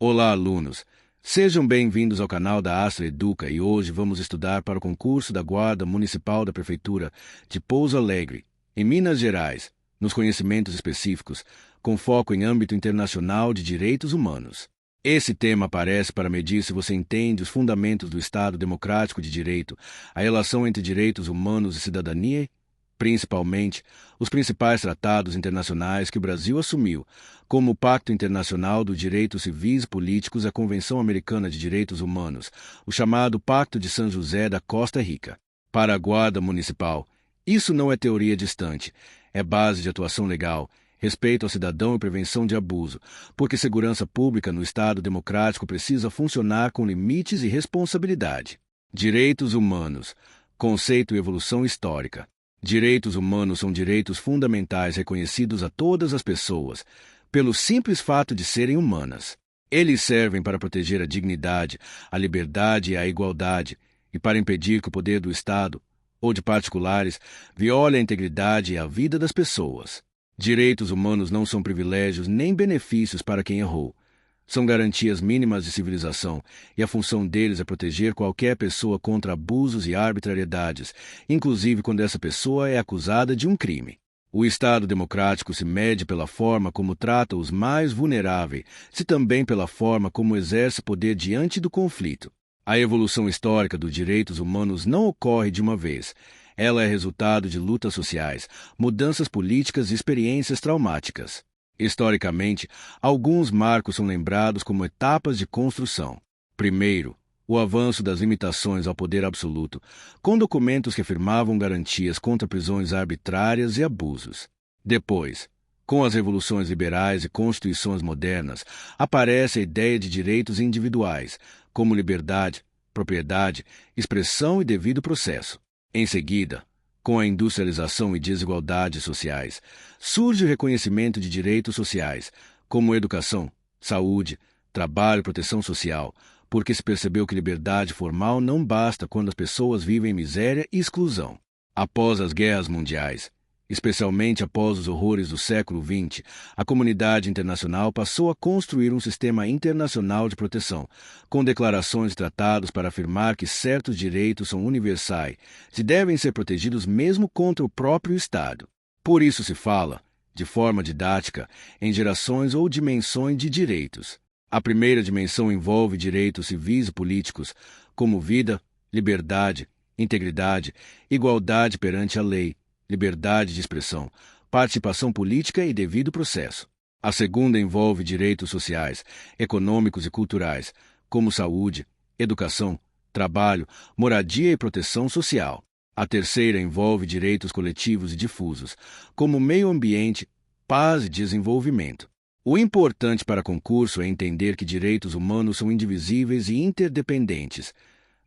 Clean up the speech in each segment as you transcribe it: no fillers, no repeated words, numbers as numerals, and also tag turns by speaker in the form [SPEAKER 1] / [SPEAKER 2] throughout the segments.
[SPEAKER 1] Olá, alunos! Sejam bem-vindos ao canal da Astra Educa e hoje vamos estudar para o concurso da Guarda Municipal da Prefeitura de Pouso Alegre, em Minas Gerais, nos conhecimentos específicos, com foco em âmbito internacional de direitos humanos. Esse tema aparece para medir se você entende os fundamentos do Estado Democrático de Direito, a relação entre direitos humanos e cidadania, principalmente os principais tratados internacionais que o Brasil assumiu, como o Pacto Internacional dos Direitos Civis e Políticos e a Convenção Americana de Direitos Humanos, o chamado Pacto de São José da Costa Rica. Para a Guarda Municipal, isso não é teoria distante, é base de atuação legal, respeito ao cidadão e prevenção de abuso, porque segurança pública no Estado democrático precisa funcionar com limites e responsabilidade. Direitos humanos, conceito e evolução histórica. Direitos humanos são direitos fundamentais reconhecidos a todas as pessoas, pelo simples fato de serem humanas. Eles servem para proteger a dignidade, a liberdade e a igualdade, e para impedir que o poder do Estado, ou de particulares, viole a integridade e a vida das pessoas. Direitos humanos não são privilégios nem benefícios para quem errou. São garantias mínimas de civilização, e a função deles é proteger qualquer pessoa contra abusos e arbitrariedades, inclusive quando essa pessoa é acusada de um crime. O Estado democrático se mede pela forma como trata os mais vulneráveis, se também pela forma como exerce poder diante do conflito. A evolução histórica dos direitos humanos não ocorre de uma vez. Ela é resultado de lutas sociais, mudanças políticas e experiências traumáticas. Historicamente, alguns marcos são lembrados como etapas de construção. Primeiro, o avanço das limitações ao poder absoluto, com documentos que afirmavam garantias contra prisões arbitrárias e abusos. Depois, com as revoluções liberais e constituições modernas, aparece a ideia de direitos individuais, como liberdade, propriedade, expressão e devido processo. Em seguida, com a industrialização e desigualdades sociais, surge o reconhecimento de direitos sociais, como educação, saúde, trabalho e proteção social, porque se percebeu que liberdade formal não basta quando as pessoas vivem miséria e exclusão. Após as guerras mundiais, especialmente após os horrores do século XX, a comunidade internacional passou a construir um sistema internacional de proteção, com declarações e tratados para afirmar que certos direitos são universais e devem ser protegidos mesmo contra o próprio Estado. Por isso se fala, de forma didática, em gerações ou dimensões de direitos. A primeira dimensão envolve direitos civis e políticos, como vida, liberdade, integridade, igualdade perante a lei, liberdade de expressão, participação política e devido processo. A segunda envolve direitos sociais, econômicos e culturais, como saúde, educação, trabalho, moradia e proteção social. A terceira envolve direitos coletivos e difusos, como meio ambiente, paz e desenvolvimento. O importante para concurso é entender que direitos humanos são indivisíveis e interdependentes.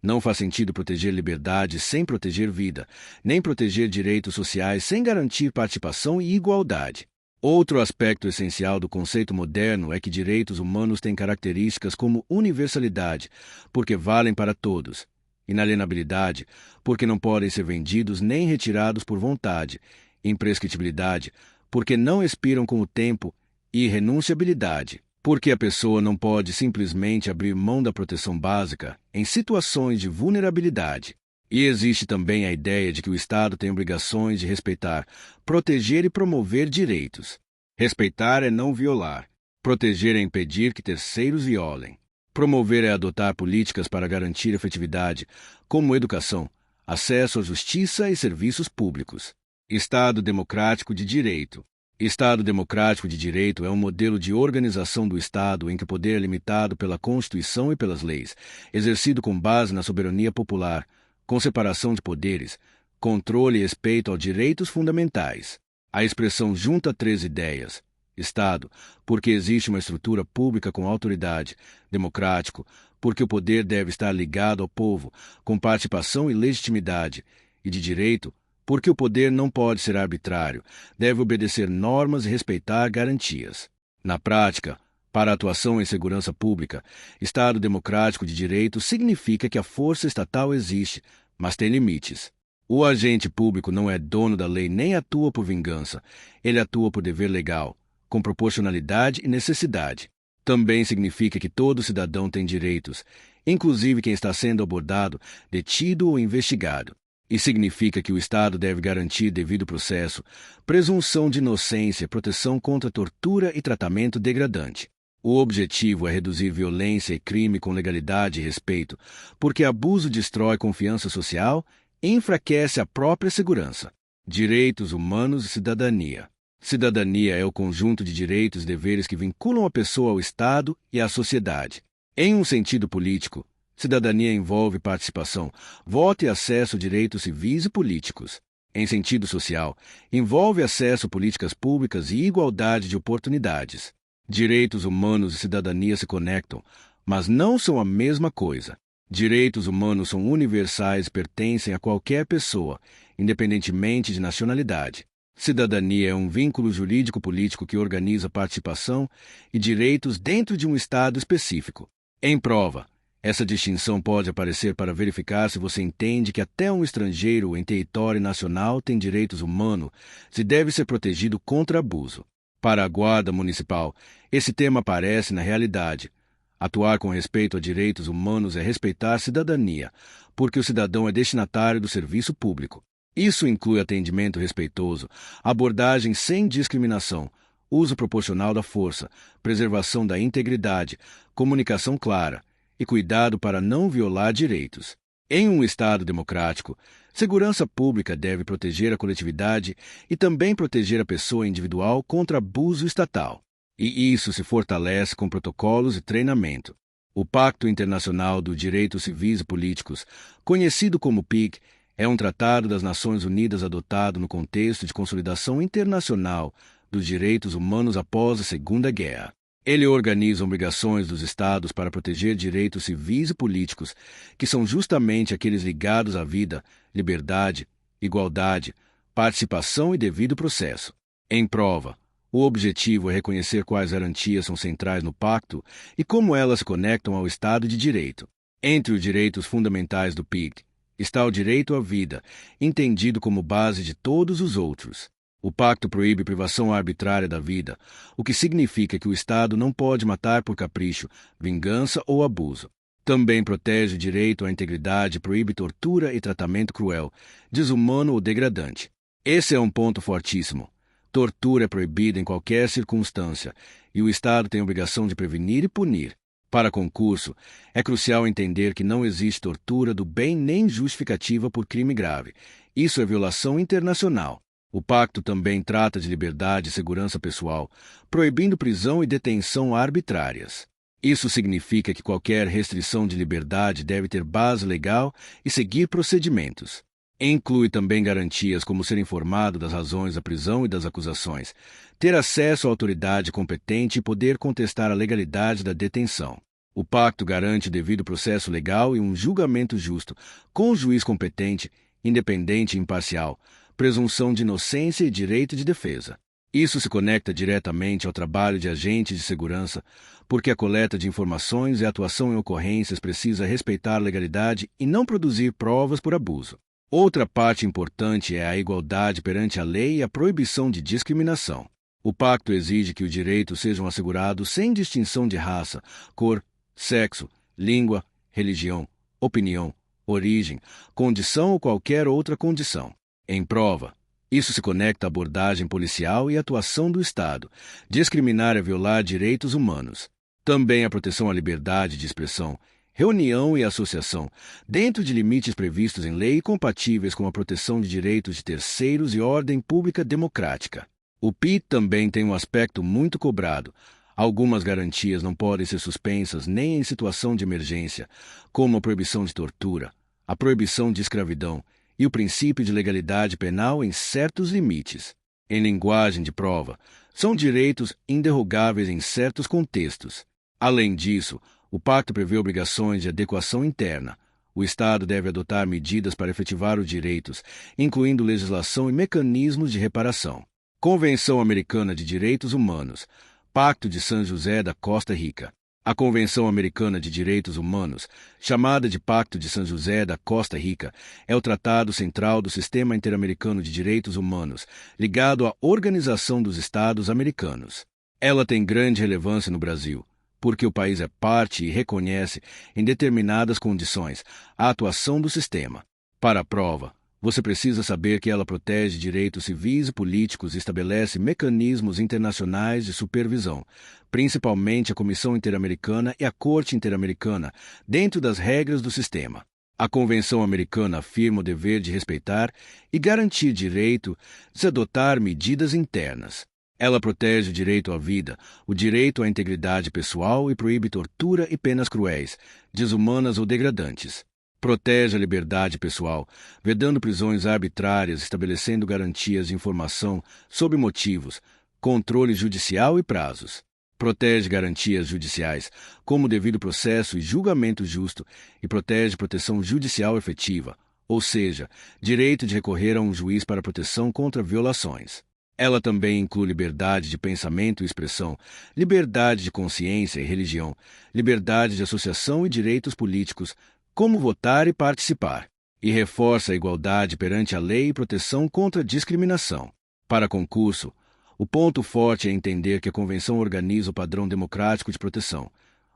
[SPEAKER 1] Não faz sentido proteger liberdade sem proteger vida, nem proteger direitos sociais sem garantir participação e igualdade. Outro aspecto essencial do conceito moderno é que direitos humanos têm características como universalidade, porque valem para todos, inalienabilidade, porque não podem ser vendidos nem retirados por vontade, imprescritibilidade, porque não expiram com o tempo, e irrenunciabilidade, porque a pessoa não pode simplesmente abrir mão da proteção básica em situações de vulnerabilidade. E existe também a ideia de que o Estado tem obrigações de respeitar, proteger e promover direitos. Respeitar é não violar. Proteger é impedir que terceiros violem. Promover é adotar políticas para garantir efetividade, como educação, acesso à justiça e serviços públicos. Estado democrático de direito. Estado democrático de direito é um modelo de organização do Estado em que o poder é limitado pela Constituição e pelas leis, exercido com base na soberania popular, com separação de poderes, controle e respeito aos direitos fundamentais. A expressão junta três ideias. Estado, porque existe uma estrutura pública com autoridade, democrático, porque o poder deve estar ligado ao povo, com participação e legitimidade, e de direito, porque o poder não pode ser arbitrário, deve obedecer normas e respeitar garantias. Na prática, para a atuação em segurança pública, Estado democrático de direito significa que a força estatal existe, mas tem limites. O agente público não é dono da lei nem atua por vingança, ele atua por dever legal, com proporcionalidade e necessidade. Também significa que todo cidadão tem direitos, inclusive quem está sendo abordado, detido ou investigado. E significa que o Estado deve garantir devido processo, presunção de inocência, proteção contra tortura e tratamento degradante. O objetivo é reduzir violência e crime com legalidade e respeito, porque abuso destrói confiança social e enfraquece a própria segurança. Direitos humanos e cidadania. Cidadania é o conjunto de direitos e deveres que vinculam a pessoa ao Estado e à sociedade. Em um sentido político, cidadania envolve participação, voto e acesso a direitos civis e políticos. Em sentido social, envolve acesso a políticas públicas e igualdade de oportunidades. Direitos humanos e cidadania se conectam, mas não são a mesma coisa. Direitos humanos são universais e pertencem a qualquer pessoa, independentemente de nacionalidade. Cidadania é um vínculo jurídico-político que organiza participação e direitos dentro de um Estado específico. Em prova, essa distinção pode aparecer para verificar se você entende que até um estrangeiro em território nacional tem direitos humanos e deve ser protegido contra abuso. Para a Guarda Municipal, esse tema aparece na realidade. Atuar com respeito a direitos humanos é respeitar a cidadania, porque o cidadão é destinatário do serviço público. Isso inclui atendimento respeitoso, abordagem sem discriminação, uso proporcional da força, preservação da integridade, comunicação clara e cuidado para não violar direitos. Em um Estado democrático, segurança pública deve proteger a coletividade e também proteger a pessoa individual contra abuso estatal. E isso se fortalece com protocolos e treinamento. O Pacto Internacional dos Direitos Civis e Políticos, conhecido como PIC, é um tratado das Nações Unidas adotado no contexto de consolidação internacional dos direitos humanos após a Segunda Guerra. Ele organiza obrigações dos Estados para proteger direitos civis e políticos, que são justamente aqueles ligados à vida, liberdade, igualdade, participação e devido processo. Em prova, o objetivo é reconhecer quais garantias são centrais no Pacto e como elas se conectam ao Estado de Direito. Entre os direitos fundamentais do PIC está o direito à vida, entendido como base de todos os outros. O pacto proíbe privação arbitrária da vida, o que significa que o Estado não pode matar por capricho, vingança ou abuso. Também protege o direito à integridade e proíbe tortura e tratamento cruel, desumano ou degradante. Esse é um ponto fortíssimo. Tortura é proibida em qualquer circunstância, e o Estado tem a obrigação de prevenir e punir. Para concurso, é crucial entender que não existe tortura do bem nem justificativa por crime grave. Isso é violação internacional. O pacto também trata de liberdade e segurança pessoal, proibindo prisão e detenção arbitrárias. Isso significa que qualquer restrição de liberdade deve ter base legal e seguir procedimentos. Inclui também garantias como ser informado das razões da prisão e das acusações, ter acesso à autoridade competente e poder contestar a legalidade da detenção. O pacto garante o devido processo legal e um julgamento justo, com o juiz competente, independente e imparcial, presunção de inocência e direito de defesa. Isso se conecta diretamente ao trabalho de agentes de segurança, porque a coleta de informações e a atuação em ocorrências precisa respeitar a legalidade e não produzir provas por abuso. Outra parte importante é a igualdade perante a lei e a proibição de discriminação. O pacto exige que os direitos sejam assegurados sem distinção de raça, cor, sexo, língua, religião, opinião, origem, condição ou qualquer outra condição. Em prova, isso se conecta à abordagem policial e à atuação do Estado. Discriminar é violar direitos humanos. Também a proteção à liberdade de expressão, reunião e associação, dentro de limites previstos em lei compatíveis com a proteção de direitos de terceiros e ordem pública democrática. O PIT também tem um aspecto muito cobrado. Algumas garantias não podem ser suspensas nem em situação de emergência, como a proibição de tortura, a proibição de escravidão e o princípio de legalidade penal em certos limites. Em linguagem de prova, são direitos inderrogáveis em certos contextos. Além disso, o pacto prevê obrigações de adequação interna. O Estado deve adotar medidas para efetivar os direitos, incluindo legislação e mecanismos de reparação. Convenção Americana de Direitos Humanos, Pacto de San José da Costa Rica. A Convenção Americana de Direitos Humanos, chamada de Pacto de San José da Costa Rica, é o tratado central do Sistema Interamericano de Direitos Humanos, ligado à Organização dos Estados Americanos. Ela tem grande relevância no Brasil, porque o país é parte e reconhece, em determinadas condições, a atuação do sistema. Para a prova, você precisa saber que ela protege direitos civis e políticos e estabelece mecanismos internacionais de supervisão, principalmente a Comissão Interamericana e a Corte Interamericana, dentro das regras do sistema. A Convenção Americana afirma o dever de respeitar e garantir direito de adotar medidas internas. Ela protege o direito à vida, o direito à integridade pessoal e proíbe tortura e penas cruéis, desumanas ou degradantes. Protege a liberdade pessoal, vedando prisões arbitrárias, estabelecendo garantias de informação sobre motivos, controle judicial e prazos. Protege garantias judiciais, como devido processo e julgamento justo, e protege proteção judicial efetiva, ou seja, direito de recorrer a um juiz para proteção contra violações. Ela também inclui liberdade de pensamento e expressão, liberdade de consciência e religião, liberdade de associação e direitos políticos, como votar e participar, e reforça a igualdade perante a lei e proteção contra a discriminação. Para concurso, o ponto forte é entender que a Convenção organiza o padrão democrático de proteção.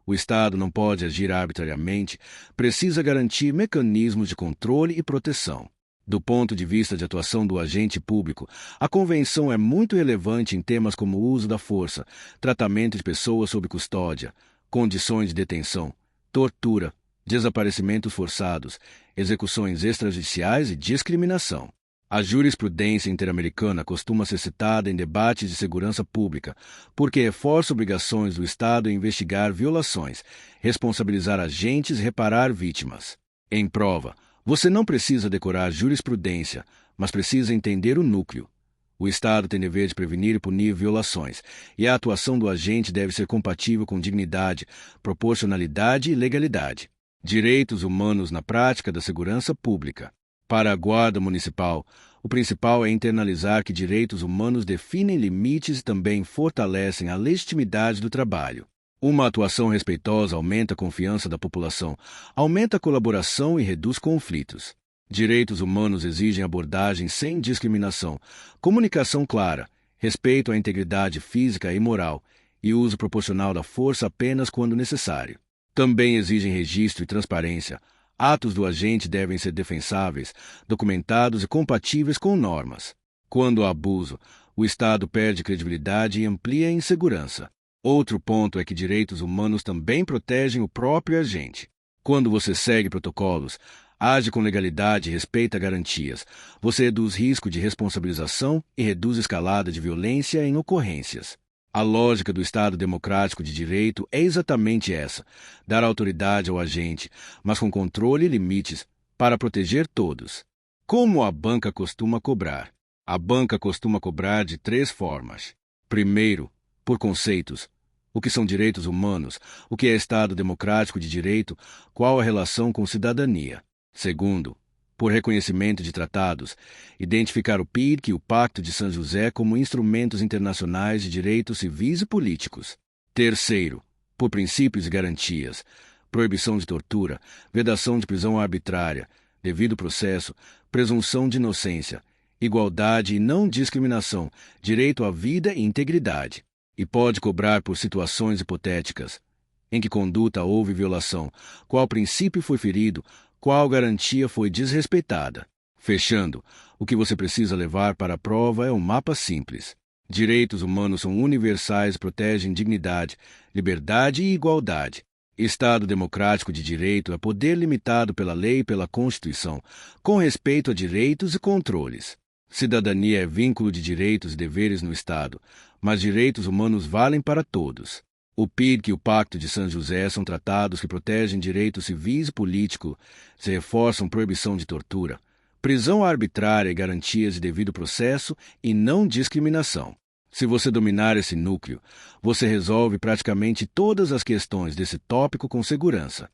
[SPEAKER 1] O Estado não pode agir arbitrariamente, precisa garantir mecanismos de controle e proteção. Do ponto de vista de atuação do agente público, a Convenção é muito relevante em temas como o uso da força, tratamento de pessoas sob custódia, condições de detenção, tortura, desaparecimentos forçados, execuções extrajudiciais e discriminação. A jurisprudência interamericana costuma ser citada em debates de segurança pública, porque reforça obrigações do Estado em investigar violações, responsabilizar agentes e reparar vítimas. Em prova, você não precisa decorar jurisprudência, mas precisa entender o núcleo. O Estado tem dever de prevenir e punir violações, e a atuação do agente deve ser compatível com dignidade, proporcionalidade e legalidade. Direitos humanos na prática da segurança pública. Para a Guarda Municipal, o principal é internalizar que direitos humanos definem limites e também fortalecem a legitimidade do trabalho. Uma atuação respeitosa aumenta a confiança da população, aumenta a colaboração e reduz conflitos. Direitos humanos exigem abordagem sem discriminação, comunicação clara, respeito à integridade física e moral e uso proporcional da força apenas quando necessário. Também exigem registro e transparência. Atos do agente devem ser defensáveis, documentados e compatíveis com normas. Quando há abuso, o Estado perde credibilidade e amplia a insegurança. Outro ponto é que direitos humanos também protegem o próprio agente. Quando você segue protocolos, age com legalidade e respeita garantias, você reduz risco de responsabilização e reduz escalada de violência em ocorrências. A lógica do Estado democrático de direito é exatamente essa: dar autoridade ao agente, mas com controle e limites, para proteger todos. Como a banca costuma cobrar? A banca costuma cobrar de 3 formas. Primeiro, por conceitos. O que são direitos humanos? O que é Estado democrático de direito? Qual a relação com cidadania? Segundo, por reconhecimento de tratados, identificar o PIDC e o Pacto de San José como instrumentos internacionais de direitos civis e políticos. Terceiro, por princípios e garantias, proibição de tortura, vedação de prisão arbitrária, devido processo, presunção de inocência, igualdade e não discriminação, direito à vida e integridade. E pode cobrar por situações hipotéticas. Em que conduta houve violação? Qual princípio foi ferido? Qual garantia foi desrespeitada? Fechando, o que você precisa levar para a prova é um mapa simples. Direitos humanos são universais e protegem dignidade, liberdade e igualdade. Estado democrático de direito é poder limitado pela lei e pela Constituição, com respeito a direitos e controles. Cidadania é vínculo de direitos e deveres no Estado, mas direitos humanos valem para todos. O PIDC e o Pacto de San José são tratados que protegem direitos civis e políticos, se reforçam proibição de tortura, prisão arbitrária e garantias de devido processo e não discriminação. Se você dominar esse núcleo, você resolve praticamente todas as questões desse tópico com segurança.